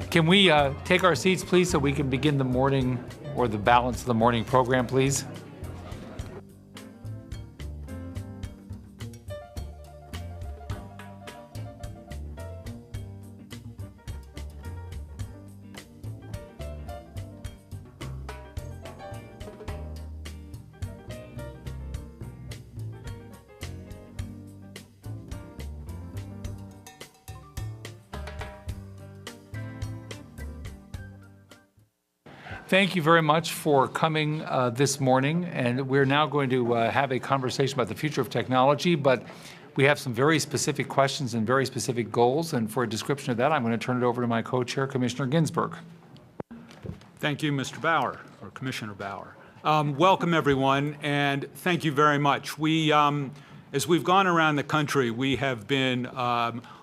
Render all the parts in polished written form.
Can we take our seats, please, so we can begin the morning or the balance of the morning program, please? Thank you very much for coming this morning, and we're now going to have a conversation about the future of technology, but we have some very specific questions and very specific goals, and for a description of that, I'm going to turn it over to my co-chair, Commissioner Ginsburg. Thank you, Mr. Bauer, or Commissioner Bauer. Welcome, everyone, and thank you very much. As we've gone around the country, we have been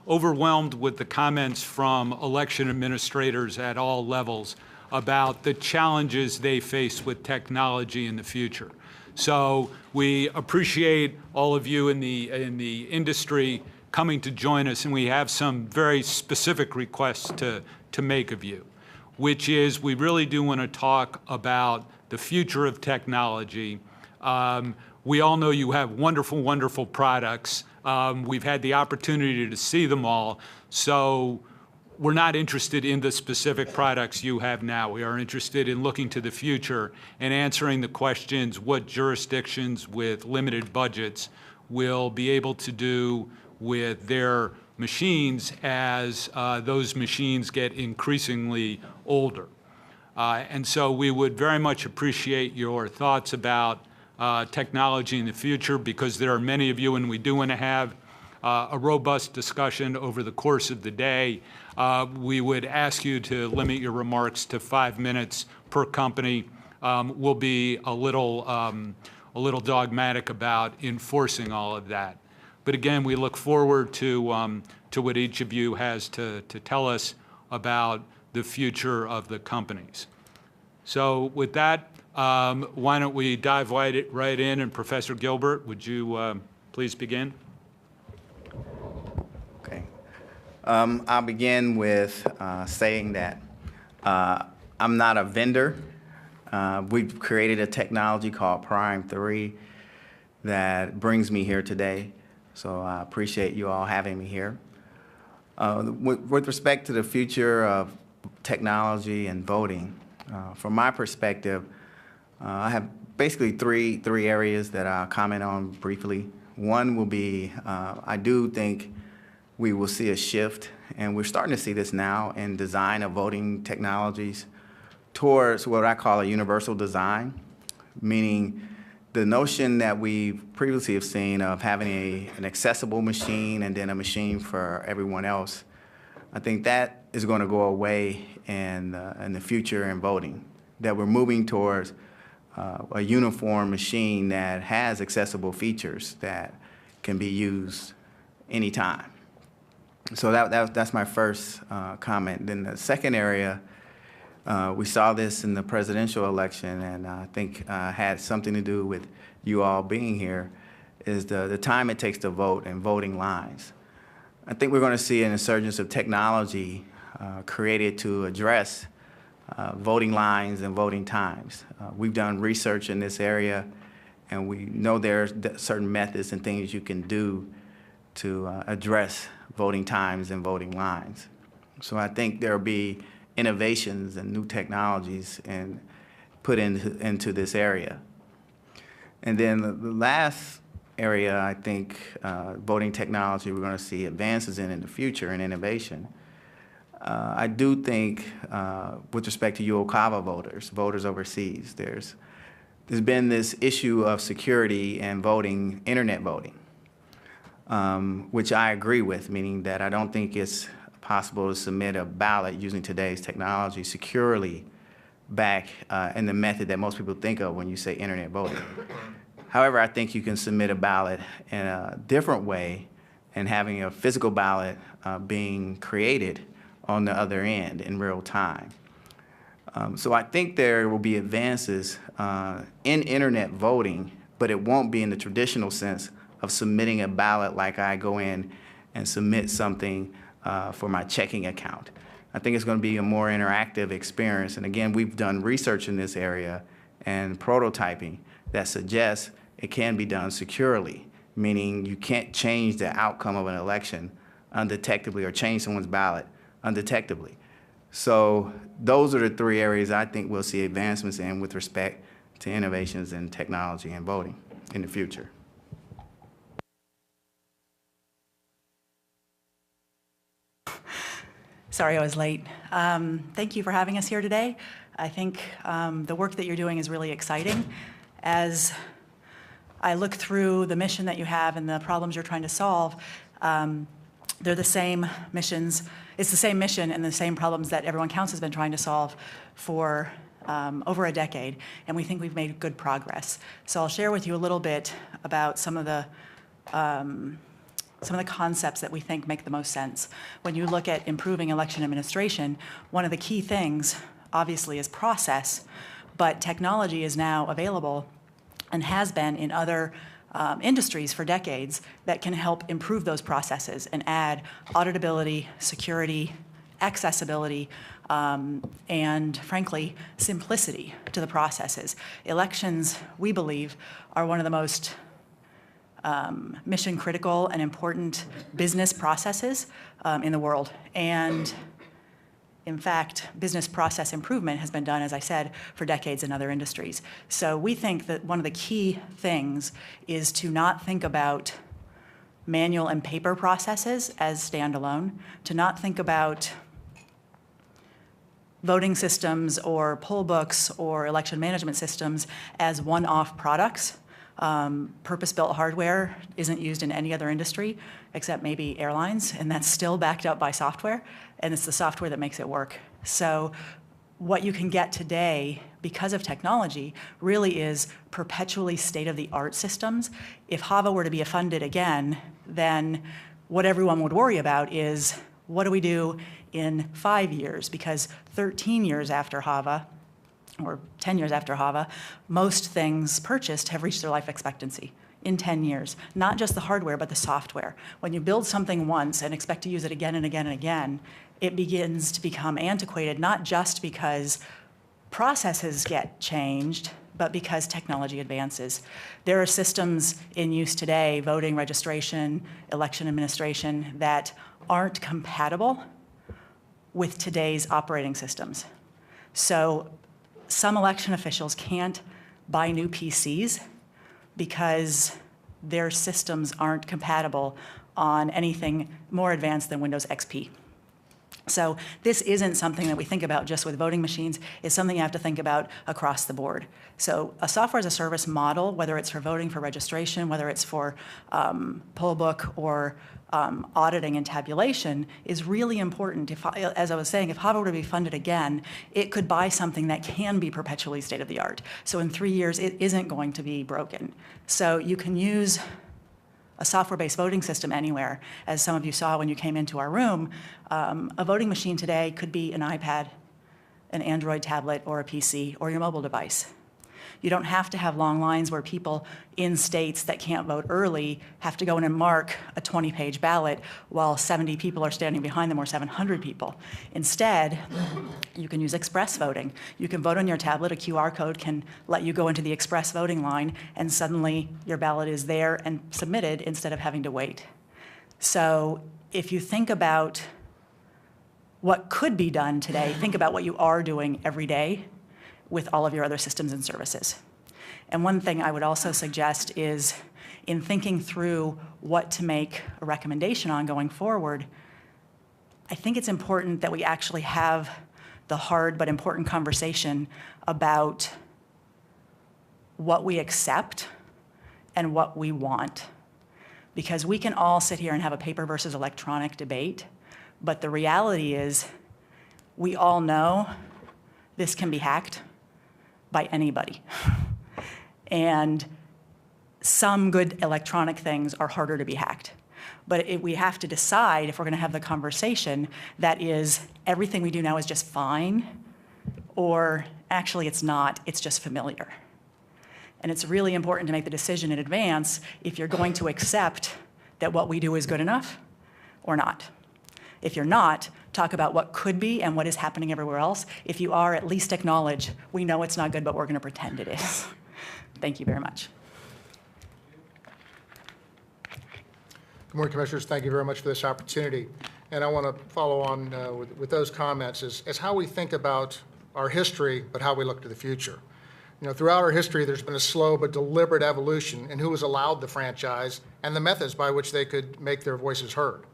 overwhelmed with the comments from election administrators at all levels about the challenges they face with technology in the future. So we appreciate all of you in the industry coming to join us, and we have some very specific requests to make of you, which is we really do want to talk about the future of technology. We all know you have wonderful, wonderful products. We've had the opportunity to see them all, so we're not interested in the specific products you have now. We are interested in looking to the future and answering the questions what jurisdictions with limited budgets will be able to do with their machines as those machines get increasingly older. And so we would very much appreciate your thoughts about technology in the future, because there are many of you, and we do want to have a robust discussion over the course of the day. We would ask you to limit your remarks to 5 minutes per company. We'll be a little dogmatic about enforcing all of that. But again, we look forward to what each of you has to tell us about the future of the companies. So with that, why don't we dive right in, and Professor Gilbert, would you please begin? I'll begin with saying that I'm not a vendor. We've created a technology called Prime 3 that brings me here today, so I appreciate you all having me here. With respect to the future of technology and voting, from my perspective, I have basically three areas that I'll comment on briefly. One will be, I do think we will see a shift, and we're starting to see this now in design of voting technologies towards what I call a universal design, meaning the notion that we previously have seen of having an accessible machine and then a machine for everyone else. I think that is going to go away in the future in voting, that we're moving towards a uniform machine that has accessible features that can be used anytime. So that's my first comment. Then the second area, we saw this in the presidential election, and I think had something to do with you all being here, is the time it takes to vote and voting lines. I think we're going to see an insurgence of technology created to address voting lines and voting times. We've done research in this area, and we know there's certain methods and things you can do to address voting times and voting lines. So I think there will be innovations and new technologies and put into this area. And then the last area, I think, voting technology we're going to see advances in the future and innovation. I do think, with respect to UOCAVA voters overseas, there's been this issue of security and voting, internet voting, which I agree with, meaning that I don't think it's possible to submit a ballot using today's technology securely back in the method that most people think of when you say internet voting. However, I think you can submit a ballot in a different way and having a physical ballot being created on the other end in real time. So I think there will be advances in internet voting, but it won't be in the traditional sense of submitting a ballot like I go in and submit something for my checking account. I think it's going to be a more interactive experience. And again, we've done research in this area and prototyping that suggests it can be done securely, meaning you can't change the outcome of an election undetectably or change someone's ballot undetectably. So those are the three areas I think we'll see advancements in with respect to innovations in technology and voting in the future. Sorry I was late. Thank you for having us here today. I think the work that you're doing is really exciting. As I look through the mission that you have and the problems you're trying to solve, they're the same missions. It's the same mission and the same problems that Everyone Counts has been trying to solve for over a decade, and we think we've made good progress. So I'll share with you a little bit about some of the concepts that we think make the most sense. When you look at improving election administration, one of the key things, obviously, is process, but technology is now available and has been in other industries for decades that can help improve those processes and add auditability, security, accessibility, and frankly, simplicity to the processes. Elections, we believe, are one of the most mission critical and important business processes in the world. And in fact, business process improvement has been done, as I said, for decades in other industries. So we think that one of the key things is to not think about manual and paper processes as standalone, to not think about voting systems or poll books or election management systems as one-off products. Purpose-built hardware isn't used in any other industry except maybe airlines, and that's still backed up by software, and it's the software that makes it work. So what you can get today because of technology really is perpetually state-of-the-art systems. If HAVA were to be funded again, then what everyone would worry about is, what do we do in 5 years? Because 13 years after HAVA, or 10 years after HAVA, most things purchased have reached their life expectancy in 10 years. Not just the hardware, but the software. When you build something once and expect to use it again and again and again, it begins to become antiquated, not just because processes get changed, but because technology advances. There are systems in use today, voting registration, election administration, that aren't compatible with today's operating systems. So some election officials can't buy new PCs because their systems aren't compatible on anything more advanced than Windows XP. So this isn't something that we think about just with voting machines. It's something you have to think about across the board. So a software as a service model, whether it's for voting, for registration, whether it's for poll book or auditing and tabulation, is really important. As I was saying, if HAVA were to be funded again, it could buy something that can be perpetually state-of-the-art. So in 3 years, it isn't going to be broken. So you can use a software-based voting system anywhere. As some of you saw when you came into our room, a voting machine today could be an iPad, an Android tablet, or a PC, or your mobile device. You don't have to have long lines where people in states that can't vote early have to go in and mark a 20-page ballot while 70 people are standing behind them, or 700 people. Instead, you can use express voting. You can vote on your tablet. A QR code can let you go into the express voting line, and suddenly your ballot is there and submitted instead of having to wait. So if you think about what could be done today, think about what you are doing every day with all of your other systems and services. And one thing I would also suggest is, in thinking through what to make a recommendation on going forward, I think it's important that we actually have the hard but important conversation about what we accept and what we want. Because we can all sit here and have a paper versus electronic debate, but the reality is we all know this can be hacked by anybody. And some good electronic things are harder to be hacked. But we have to decide if we're going to have the conversation that is, everything we do now is just fine, or actually it's not, it's just familiar. And it's really important to make the decision in advance if you're going to accept that what we do is good enough or not. If you're not, talk about what could be and what is happening everywhere else. If you are, at least acknowledge, we know it's not good, but we're going to pretend it is. Thank you very much. Good morning, Commissioners. Thank you very much for this opportunity. And I want to follow on with those comments as how we think about our history, but how we look to the future. You know, throughout our history, there's been a slow but deliberate evolution in who was allowed the franchise and the methods by which they could make their voices heard.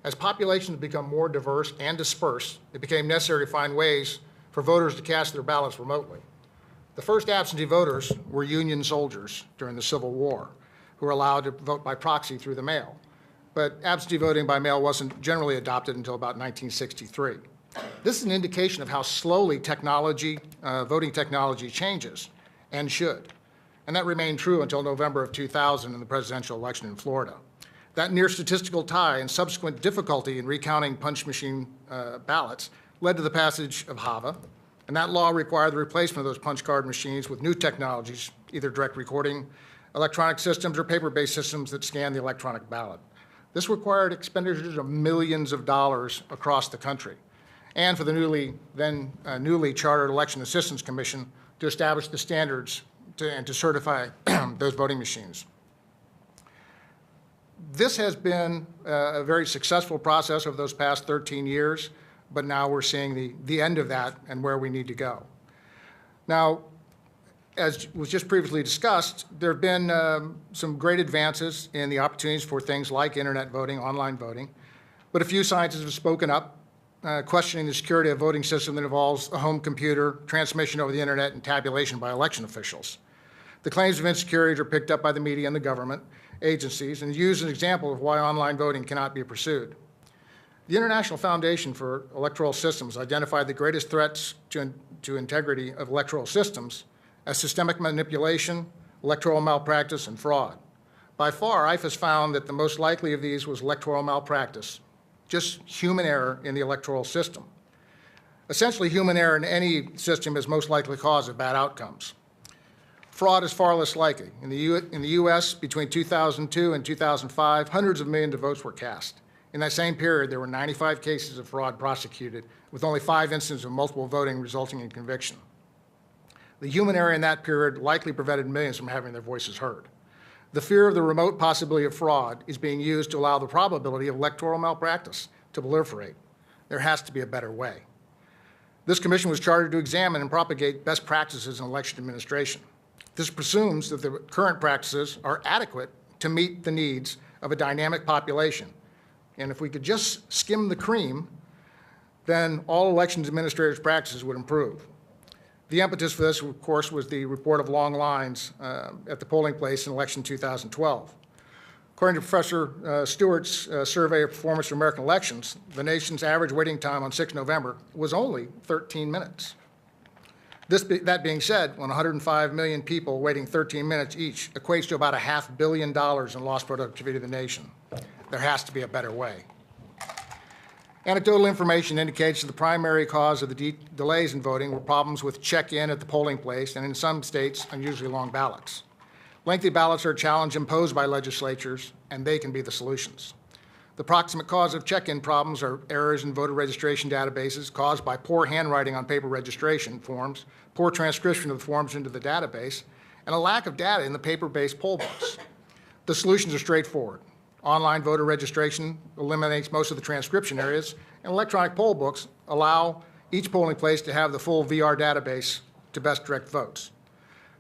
As populations become more diverse and dispersed, it became necessary to find ways for voters to cast their ballots remotely. The first absentee voters were Union soldiers during the Civil War, who were allowed to vote by proxy through the mail. But absentee voting by mail wasn't generally adopted until about 1963. This is an indication of how slowly voting technology changes, and should. And that remained true until November of 2000 in the presidential election in Florida. That near statistical tie and subsequent difficulty in recounting punch machine ballots led to the passage of HAVA, and that law required the replacement of those punch card machines with new technologies, either direct recording, electronic systems, or paper-based systems that scan the electronic ballot. This required expenditures of millions of dollars across the country, and for the newly chartered Election Assistance Commission to establish the standards and to certify those voting machines. This has been a very successful process over those past 13 years, but now we're seeing the end of that and where we need to go. Now, as was just previously discussed, there have been some great advances in the opportunities for things like internet voting, online voting, but a few scientists have spoken up, questioning the security of a voting system that involves a home computer, transmission over the internet, and tabulation by election officials. The claims of insecurity are picked up by the media and the government agencies and used as an example of why online voting cannot be pursued. The International Foundation for Electoral Systems identified the greatest threats to integrity of electoral systems as systemic manipulation, electoral malpractice, and fraud. By far, IFAS found that the most likely of these was electoral malpractice, just human error in the electoral system. Essentially, human error in any system is most likely the cause of bad outcomes. Fraud is far less likely. In the U.S., between 2002 and 2005, hundreds of millions of votes were cast. In that same period, there were 95 cases of fraud prosecuted, with only 5 instances of multiple voting resulting in conviction. The human error in that period likely prevented millions from having their voices heard. The fear of the remote possibility of fraud is being used to allow the probability of electoral malpractice to proliferate. There has to be a better way. This commission was chartered to examine and propagate best practices in election administration. This presumes that the current practices are adequate to meet the needs of a dynamic population. And if we could just skim the cream, then all elections administrators' practices would improve. The impetus for this, of course, was the report of long lines at the polling place in election 2012. According to Professor Stewart's survey of performance for American elections, the nation's average waiting time on 6 November was only 13 minutes. That being said, when 105 million people waiting 13 minutes each equates to about $500 million in lost productivity to the nation. There has to be a better way. Anecdotal information indicates that the primary cause of the delays in voting were problems with check-in at the polling place and, in some states, unusually long ballots. Lengthy ballots are a challenge imposed by legislatures, and they can be the solutions. The proximate cause of check-in problems are errors in voter registration databases caused by poor handwriting on paper registration forms, poor transcription of the forms into the database, and a lack of data in the paper-based poll books. The solutions are straightforward. Online voter registration eliminates most of the transcription areas, and electronic poll books allow each polling place to have the full VR database to best direct votes.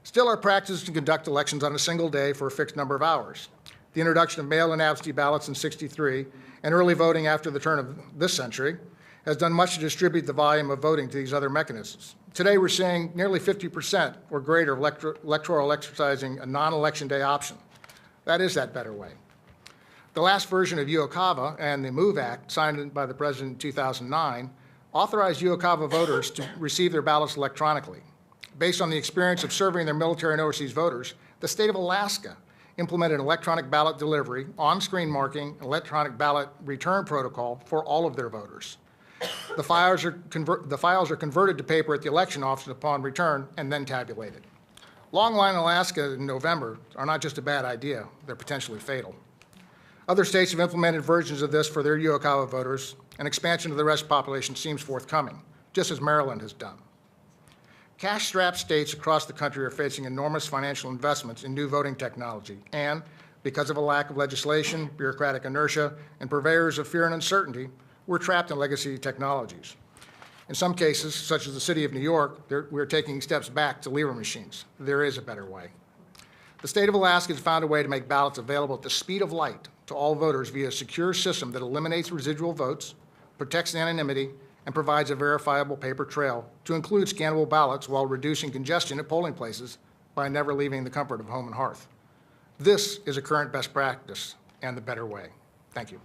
Still, our practice is to conduct elections on a single day for a fixed number of hours. The introduction of mail-in absentee ballots in '63 and early voting after the turn of this century has done much to distribute the volume of voting to these other mechanisms. Today, we're seeing nearly 50% or greater of electoral exercising a non-election day option. That is that better way. The last version of UOCAVA and the MOVE Act, signed by the President in 2009, authorized UOCAVA voters to receive their ballots electronically. Based on the experience of serving their military and overseas voters, the state of Alaska implemented electronic ballot delivery, on-screen marking, and electronic ballot return protocol for all of their voters. The files are converted to paper at the election office upon return and then tabulated. Long line in Alaska in November are not just a bad idea, they're potentially fatal. Other states have implemented versions of this for their UOCAVA voters, and expansion of the rest population seems forthcoming, just as Maryland has done. Cash-strapped states across the country are facing enormous financial investments in new voting technology, and because of a lack of legislation, bureaucratic inertia, and purveyors of fear and uncertainty, we're trapped in legacy technologies. In some cases, such as the city of New York, we're taking steps back to lever machines. There is a better way. The state of Alaska has found a way to make ballots available at the speed of light to all voters via a secure system that eliminates residual votes, protects anonymity, and provides a verifiable paper trail to include scannable ballots while reducing congestion at polling places by never leaving the comfort of home and hearth. This is a current best practice and the better way. Thank you.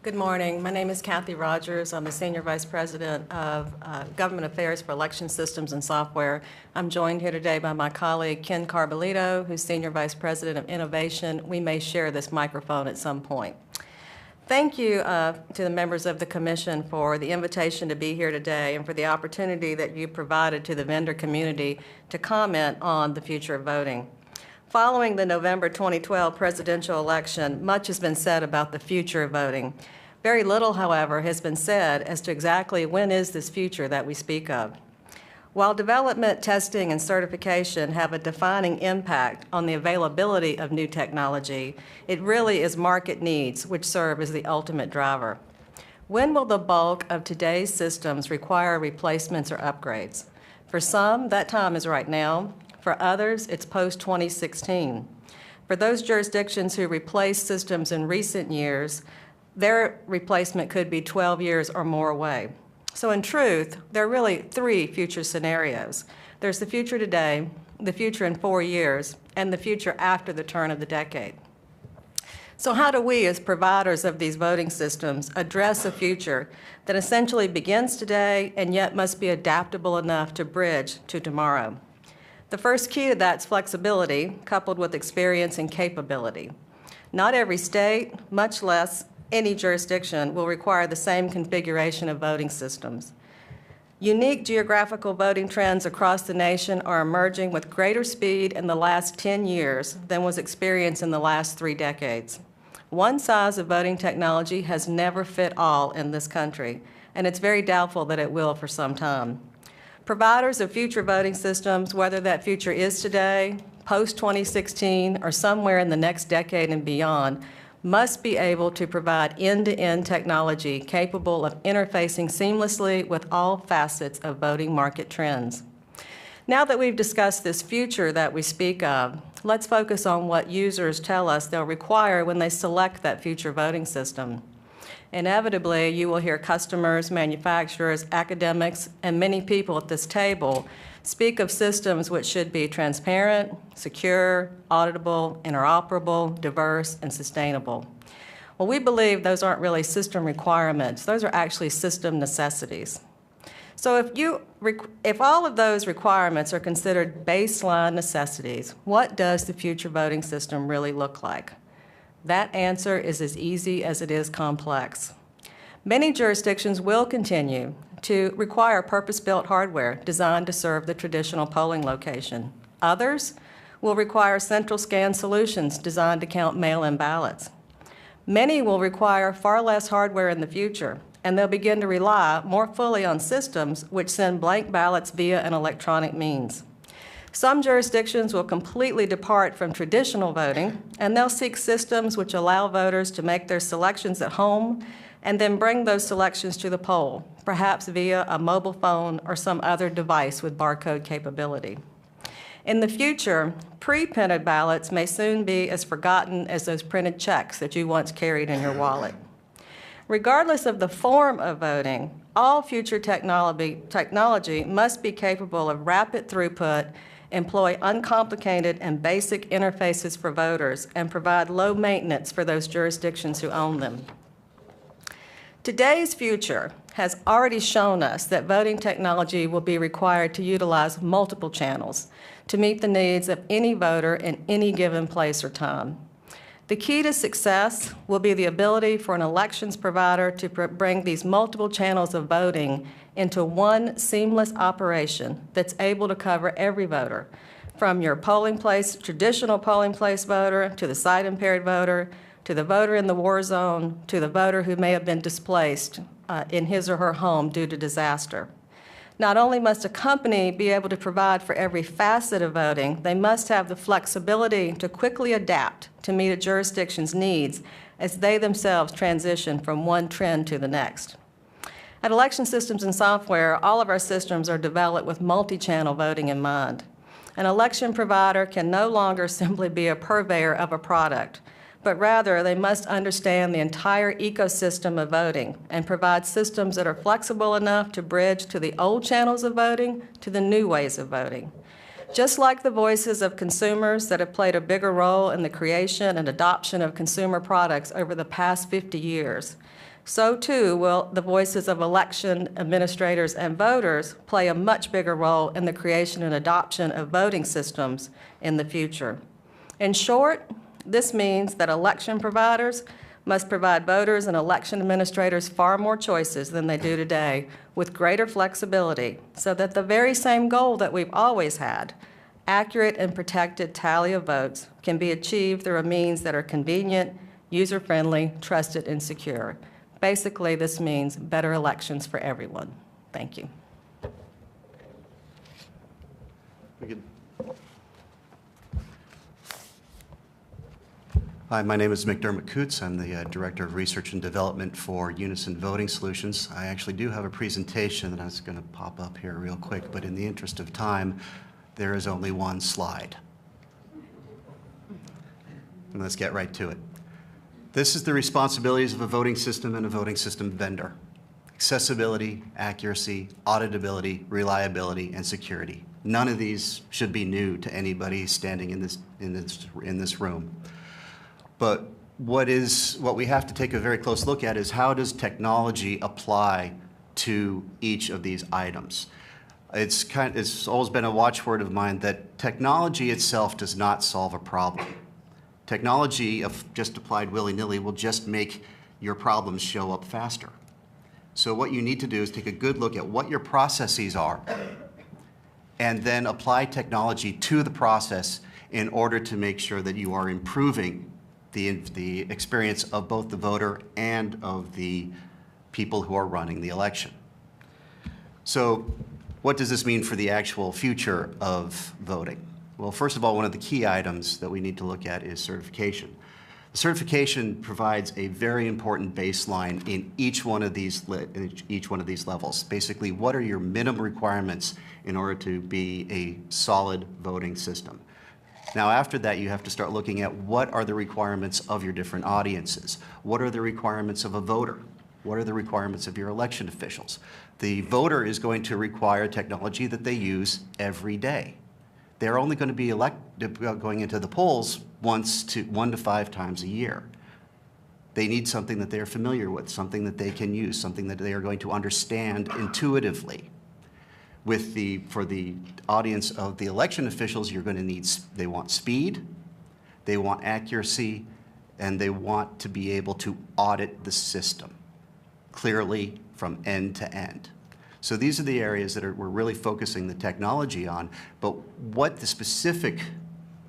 Good morning. My name is Kathy Rogers. I'm the Senior Vice President of Government Affairs for Election Systems and Software. I'm joined here today by my colleague Ken Carbolito, who's Senior Vice President of Innovation. We may share this microphone at some point. Thank you to the members of the Commission for the invitation to be here today and for the opportunity that you provided to the vendor community to comment on the future of voting. Following the November 2012 presidential election, much has been said about the future of voting. Very little, however, has been said as to exactly when is this future that we speak of. While development, testing, and certification have a defining impact on the availability of new technology, it really is market needs which serve as the ultimate driver. When will the bulk of today's systems require replacements or upgrades? For some, that time is right now. For others, it's post-2016. For those jurisdictions who replaced systems in recent years, their replacement could be 12 years or more away. So in truth, there are really three future scenarios. There's the future today, the future in 4 years, and the future after the turn of the decade. So how do we, as providers of these voting systems, address a future that essentially begins today and yet must be adaptable enough to bridge to tomorrow? The first key to that is flexibility, coupled with experience and capability. Not every state, much less any jurisdiction, will require the same configuration of voting systems. Unique geographical voting trends across the nation are emerging with greater speed in the last 10 years than was experienced in the last 3 decades. One size of voting technology has never fit all in this country, and it's very doubtful that it will for some time. Providers of future voting systems, whether that future is today, post-2016, or somewhere in the next decade and beyond, must be able to provide end-to-end technology capable of interfacing seamlessly with all facets of voting market trends. Now that we've discussed this future that we speak of, let's focus on what users tell us they'll require when they select that future voting system. Inevitably, you will hear customers, manufacturers, academics, and many people at this table speak of systems which should be transparent, secure, auditable, interoperable, diverse, and sustainable. Well, we believe those aren't really system requirements. Those are actually system necessities. So if all of those requirements are considered baseline necessities, what does the future voting system really look like? That answer is as easy as it is complex. Many jurisdictions will continue to require purpose-built hardware designed to serve the traditional polling location. Others will require central scan solutions designed to count mail-in ballots. Many will require far less hardware in the future, and they'll begin to rely more fully on systems which send blank ballots via an electronic means. Some jurisdictions will completely depart from traditional voting, and they'll seek systems which allow voters to make their selections at home and then bring those selections to the poll, perhaps via a mobile phone or some other device with barcode capability. In the future, pre-printed ballots may soon be as forgotten as those printed checks that you once carried in your wallet. Regardless of the form of voting, all future technology must be capable of rapid throughput, employ uncomplicated and basic interfaces for voters, and provide low maintenance for those jurisdictions who own them. Today's future has already shown us that voting technology will be required to utilize multiple channels to meet the needs of any voter in any given place or time. The key to success will be the ability for an elections provider to bring these multiple channels of voting into one seamless operation that's able to cover every voter, from your polling place, traditional polling place voter, to the sight-impaired voter, to the voter in the war zone, to the voter who may have been displaced in his or her home due to disaster. Not only must a company be able to provide for every facet of voting, they must have the flexibility to quickly adapt to meet a jurisdiction's needs as they themselves transition from one trend to the next. At Election Systems and Software, all of our systems are developed with multi-channel voting in mind. An election provider can no longer simply be a purveyor of a product, but rather they must understand the entire ecosystem of voting and provide systems that are flexible enough to bridge to the old channels of voting to the new ways of voting. Just like the voices of consumers that have played a bigger role in the creation and adoption of consumer products over the past 50 years, so too will the voices of election administrators and voters play a much bigger role in the creation and adoption of voting systems in the future. In short, this means that election providers must provide voters and election administrators far more choices than they do today, with greater flexibility, so that the very same goal that we've always had, accurate and protected tally of votes, can be achieved through a means that are convenient, user-friendly, trusted, and secure. Basically, this means better elections for everyone. Thank you. Hi, my name is McDermott Coots. I'm the Director of Research and Development for Unison Voting Solutions. I actually do have a presentation that I was going to pop up here real quick, but in the interest of time, there is only one slide. And let's get right to it. This is the responsibilities of a voting system and a voting system vendor: accessibility, accuracy, auditability, reliability, and security. None of these should be new to anybody standing in this room. But what we have to take a very close look at is, how does technology apply to each of these items? It's always been a watchword of mine that technology itself does not solve a problem. Technology, if just applied willy-nilly, will just make your problems show up faster. So what you need to do is take a good look at what your processes are and then apply technology to the process in order to make sure that you are improving the experience of both the voter and of the people who are running the election. So what does this mean for the actual future of voting? Well, first of all, one of the key items that we need to look at is certification. The certification provides a very important baseline in each one of these levels. Basically, what are your minimum requirements in order to be a solid voting system? Now, after that, you have to start looking at what are the requirements of your different audiences. What are the requirements of a voter? What are the requirements of your election officials? The voter is going to require technology that they use every day. They're only going to be going into the polls 1 to 5 times a year. They need something that they're familiar with, something that they can use, something that they are going to understand intuitively. For the audience of the election officials, you're going to need, they want speed, they want accuracy, and they want to be able to audit the system clearly from end to end. So these are the areas that we're really focusing the technology on, but what the specific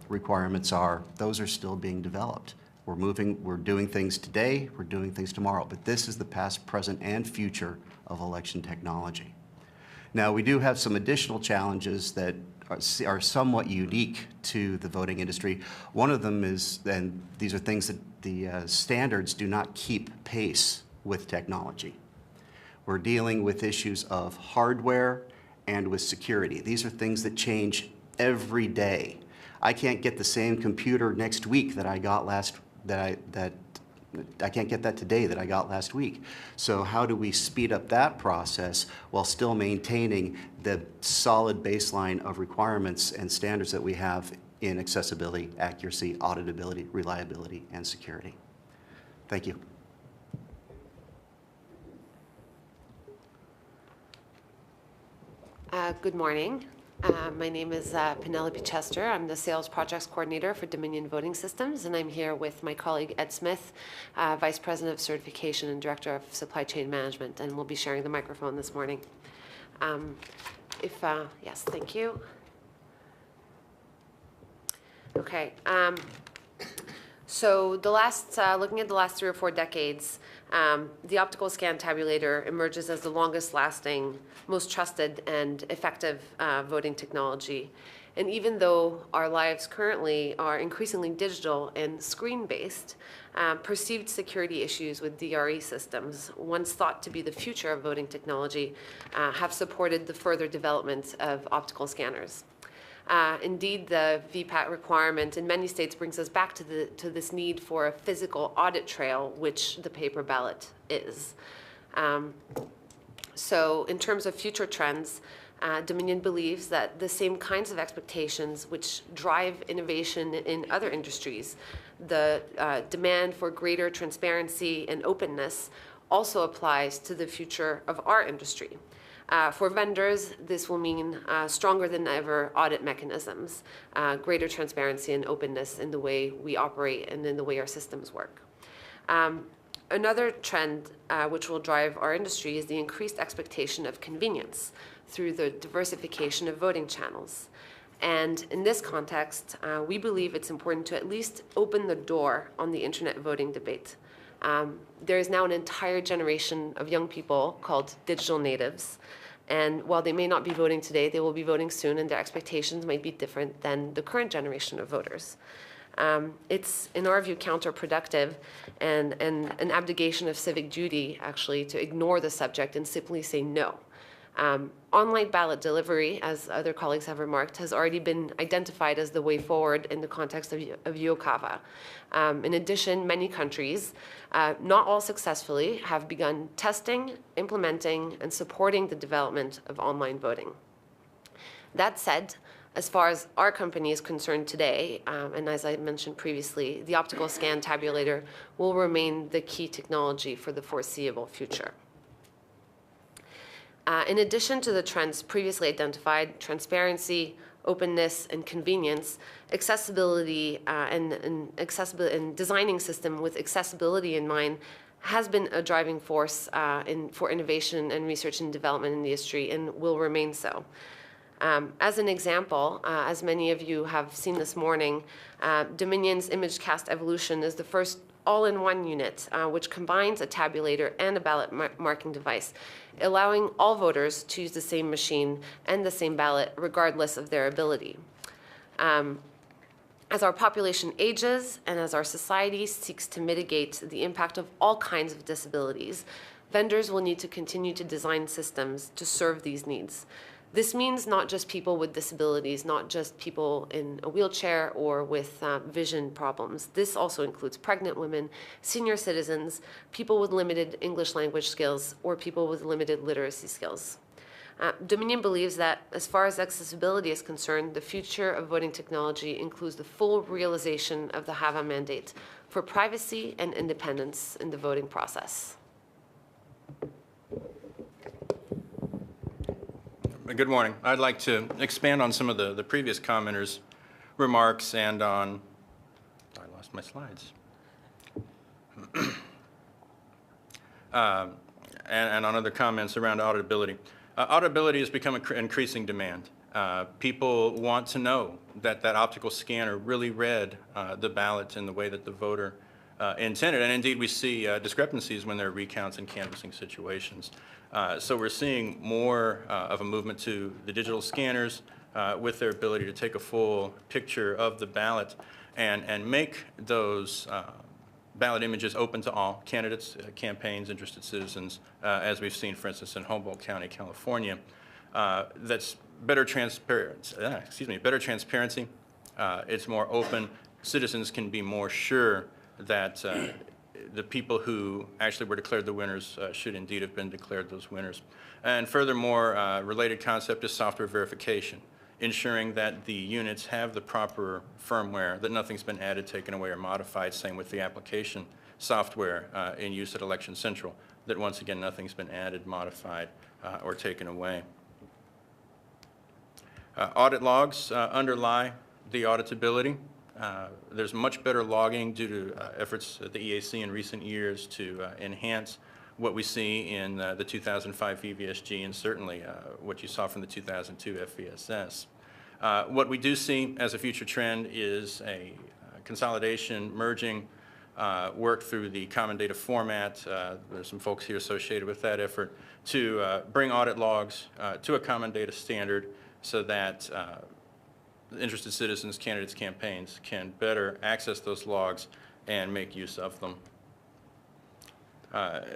requirements are, those are still being developed. We're doing things today, we're doing things tomorrow, but this is the past, present, and future of election technology. Now, we do have some additional challenges that are somewhat unique to the voting industry. One of them is, and these are things that the standards do not keep pace with technology. We're dealing with issues of hardware and with security. These are things that change every day. I can't get the same computer next week that I got I can't get that today that I got last week. So how do we speed up that process while still maintaining the solid baseline of requirements and standards that we have in accessibility, accuracy, auditability, reliability, and security? Thank you. Good morning. My name is Penelope Chester. I'm the Sales Projects Coordinator for Dominion Voting Systems, and I'm here with my colleague Ed Smith, Vice President of Certification and Director of Supply Chain Management, and we'll be sharing the microphone this morning. Yes, thank you. Okay. So looking at the last 3 or 4 decades, the optical scan tabulator emerges as the longest lasting, most trusted and effective voting technology. And even though our lives currently are increasingly digital and screen-based, perceived security issues with DRE systems, once thought to be the future of voting technology, have supported the further development of optical scanners. Indeed, the VPAT requirement in many states brings us back to this need for a physical audit trail, which the paper ballot is. So in terms of future trends, Dominion believes that the same kinds of expectations which drive innovation in other industries, the demand for greater transparency and openness, also applies to the future of our industry. For vendors, this will mean stronger than ever audit mechanisms, greater transparency and openness in the way we operate and in the way our systems work. Another trend which will drive our industry is the increased expectation of convenience through the diversification of voting channels. And in this context, we believe it's important to at least open the door on the internet voting debate. There is now an entire generation of young people called digital natives. And while they may not be voting today, they will be voting soon, and their expectations might be different than the current generation of voters. It's, in our view, counterproductive and an abdication of civic duty, actually, to ignore the subject and simply say no. Online ballot delivery, as other colleagues have remarked, has already been identified as the way forward in the context of UOCAVA. In addition, many countries, not all successfully, have begun testing, implementing, and supporting the development of online voting. That said, as far as our company is concerned today, and as I mentioned previously, the optical scan tabulator will remain the key technology for the foreseeable future. In addition to the trends previously identified, transparency, openness, and convenience, accessibility and designing system with accessibility in mind has been a driving force for innovation and research and development in the industry and will remain so. As an example, as many of you have seen this morning, Dominion's ImageCast Evolution is the first all-in-one unit, which combines a tabulator and a ballot marking device, allowing all voters to use the same machine and the same ballot regardless of their ability. As our population ages and as our society seeks to mitigate the impact of all kinds of disabilities, vendors will need to continue to design systems to serve these needs. This means not just people with disabilities, not just people in a wheelchair or with vision problems. This also includes pregnant women, senior citizens, people with limited English language skills, or people with limited literacy skills. Dominion believes that as far as accessibility is concerned, the future of voting technology includes the full realization of the HAVA mandate for privacy and independence in the voting process. Good morning. I'd like to expand on some of the previous commenters' remarks and on, I lost my slides, and on other comments around auditability. Auditability has become an increasing demand. People want to know that that optical scanner really read the ballot in the way that the voter intended. And indeed, we see discrepancies when there are recounts and canvassing situations. So we're seeing more of a movement to the digital scanners with their ability to take a full picture of the ballot and make those ballot images open to all candidates, campaigns, interested citizens, as we've seen, for instance, in Humboldt County, California. That's better transparency. It's more open. Citizens can be more sure that the people who actually were declared the winners should indeed have been declared those winners. And furthermore, related concept is software verification, ensuring that the units have the proper firmware, that nothing's been added, taken away, or modified. Same with the application software in use at Election Central, that once again nothing's been added, modified, or taken away. Audit logs underlie the auditability. There's much better logging due to efforts at the EAC in recent years to enhance what we see in the 2005 VVSG and certainly what you saw from the 2002 FVSS. What we do see as a future trend is a consolidation, merging work through the common data format. There's some folks here associated with that effort to bring audit logs to a common data standard so that interested citizens, candidates, campaigns can better access those logs and make use of them.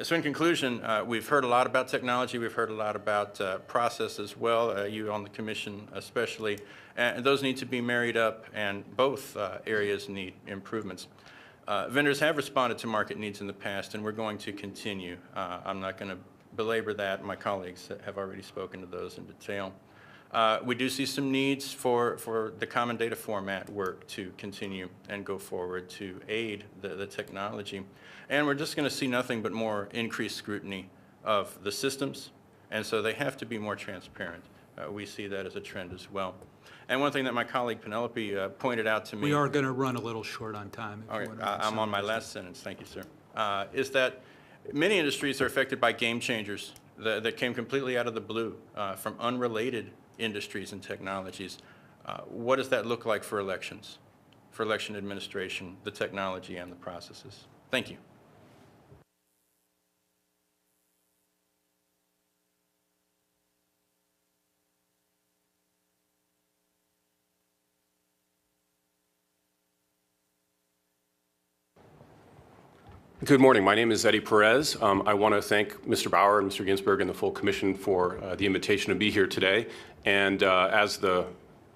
So in conclusion, we've heard a lot about technology. We've heard a lot about process as well, you on the commission especially, and those need to be married up, and both areas need improvements. Vendors have responded to market needs in the past, and we're going to continue. I'm not going to belabor that. My colleagues have already spoken to those in detail. We do see some needs for the common data format work to continue and go forward to aid the technology. And we're just going to see nothing but more increased scrutiny of the systems, and so they have to be more transparent. We see that as a trend as well. And one thing that my colleague Penelope pointed out to me— We are going to run a little short on time. Okay, I'm on my last sentence, thank you, sir. Is that many industries are affected by game changers that came completely out of the blue from unrelated industries and technologies. What does that look like for elections, for election administration, the technology and the processes? Thank you. Good morning. My name is Eddie Perez. I want to thank Mr. Bauer and Mr. Ginsburg and the full commission for the invitation to be here today. And as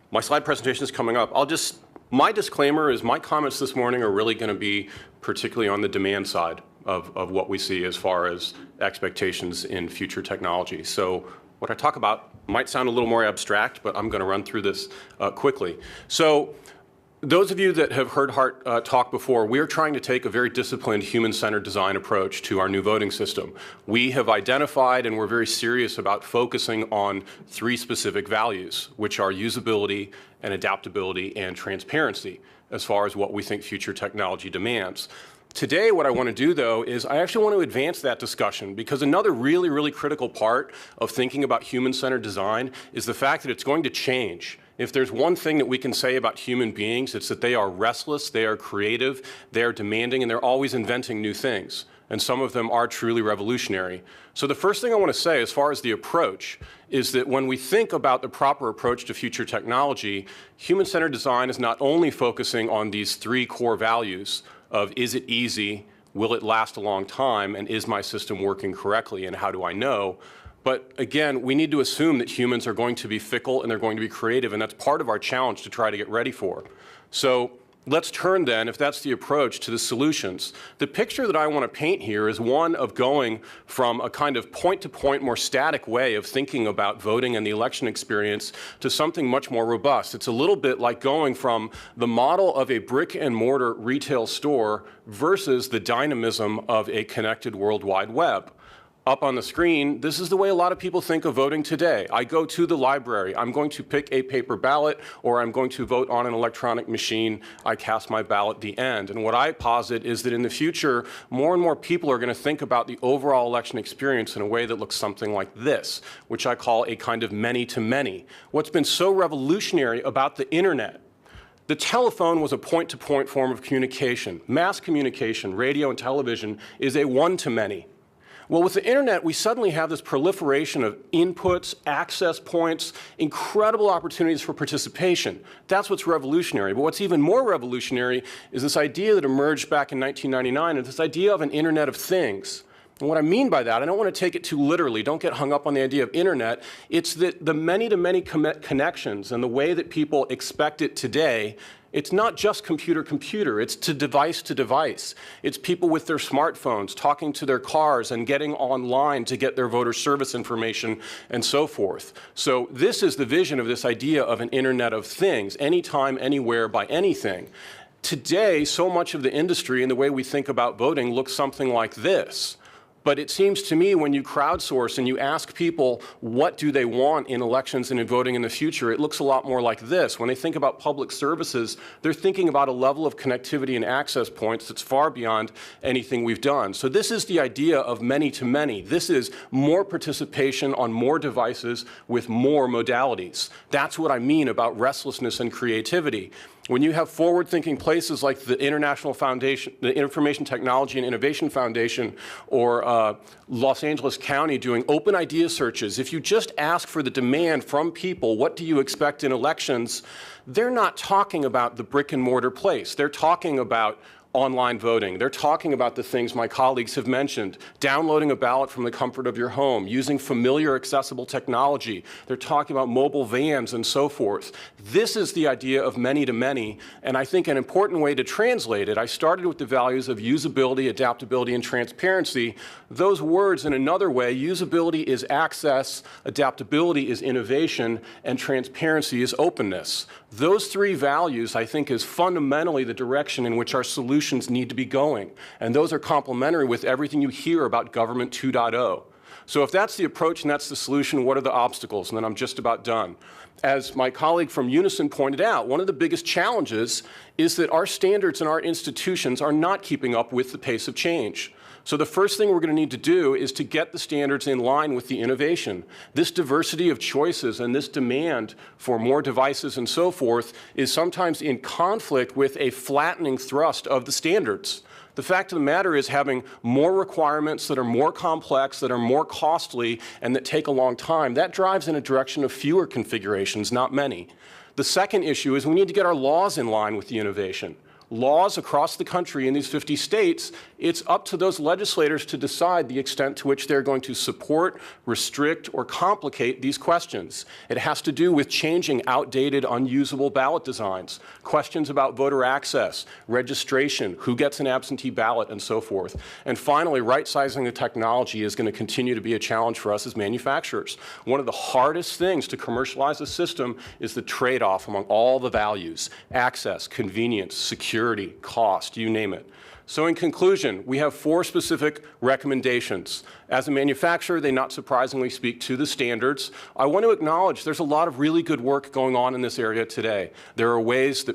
my slide presentation is coming up, my disclaimer is my comments this morning are really going to be particularly on the demand side of what we see as far as expectations in future technology. So what I talk about might sound a little more abstract, but I'm going to run through this quickly. So those of you that have heard Hart talk before, we are trying to take a very disciplined, human-centered design approach to our new voting system. We have identified and we're very serious about focusing on 3 specific values, which are usability and adaptability and transparency, as far as what we think future technology demands. Today, what I want to do, though, is I actually want to advance that discussion, because another really, really critical part of thinking about human-centered design is the fact that it's going to change. If there's one thing that we can say about human beings, it's that they are restless, they are creative, they are demanding, and they're always inventing new things. And some of them are truly revolutionary. So the first thing I want to say as far as the approach is that when we think about the proper approach to future technology, human-centered design is not only focusing on these 3 core values of is it easy, will it last a long time, and is my system working correctly, and how do I know? But again, we need to assume that humans are going to be fickle and they're going to be creative, and that's part of our challenge to try to get ready for. So let's turn then, if that's the approach, to the solutions. The picture that I want to paint here is one of going from a kind of point-to-point, more static way of thinking about voting and the election experience to something much more robust. It's a little bit like going from the model of a brick-and-mortar retail store versus the dynamism of a connected World Wide Web. Up on the screen, this is the way a lot of people think of voting today. I go to the library, I'm going to pick a paper ballot, or I'm going to vote on an electronic machine, I cast my ballot, the end. And what I posit is that in the future, more and more people are going to think about the overall election experience in a way that looks something like this, which I call a kind of many-to-many. What's been so revolutionary about the internet— the telephone was a point-to-point form of communication. Mass communication, radio and television, is a one-to-many. Well, with the internet, we suddenly have this proliferation of inputs, access points, incredible opportunities for participation. That's what's revolutionary. But what's even more revolutionary is this idea that emerged back in 1999, and this idea of an Internet of Things. And what I mean by that, I don't want to take it too literally. Don't get hung up on the idea of internet. It's that the many-to-many connections and the way that people expect it today, it's not just computer-computer, it's to device. It's people with their smartphones talking to their cars and getting online to get their voter service information and so forth. So this is the vision of this idea of an Internet of Things, anytime, anywhere, by anything. Today, so much of the industry and the way we think about voting looks something like this. But it seems to me when you crowdsource and you ask people what do they want in elections and in voting in the future, it looks a lot more like this. When they think about public services, they're thinking about a level of connectivity and access points that's far beyond anything we've done. So this is the idea of many-to-many. This is more participation on more devices with more modalities. That's what I mean about restlessness and creativity. when you have forward-thinking places like the International Foundation, the Information Technology and Innovation Foundation, or Los Angeles County doing open idea searches, if you just ask for the demand from people, what do you expect in elections, they're not talking about the brick and mortar place. They're talking about online voting. They're talking about the things my colleagues have mentioned, downloading a ballot from the comfort of your home, using familiar, accessible technology. They're talking about mobile vans and so forth. This is the idea of many to many, and I think an important way to translate it, I started with the values of usability, adaptability, and transparency. Those words in another way, usability is access, adaptability is innovation, and transparency is openness. Those three values, I think, is fundamentally the direction in which our solutions need to be going. And those are complementary with everything you hear about Government 2.0. So if that's the approach and that's the solution, what are the obstacles? And then I'm just about done. As my colleague from Unison pointed out, one of the biggest challenges is that our standards and our institutions are not keeping up with the pace of change. So the first thing we're going to need to do is to get the standards in line with the innovation. This diversity of choices and this demand for more devices and so forth is sometimes in conflict with a flattening thrust of the standards. The fact of the matter is having more requirements that are more complex, that are more costly, and that take a long time, that drives in a direction of fewer configurations, not many. The second issue is we need to get our laws in line with the innovation. Laws across the country in these 50 states, it's up to those legislators to decide the extent to which they're going to support, restrict, or complicate these questions. It has to do with changing outdated, unusable ballot designs, questions about voter access, registration, who gets an absentee ballot, and so forth. And finally, right-sizing the technology is going to continue to be a challenge for us as manufacturers. One of the hardest things to commercialize a system is the trade-off among all the values: access, convenience, security, cost, you name it. So in conclusion, we have 4 specific recommendations. As a manufacturer, they not surprisingly speak to the standards. I want to acknowledge there's a lot of really good work going on in this area today. There are ways that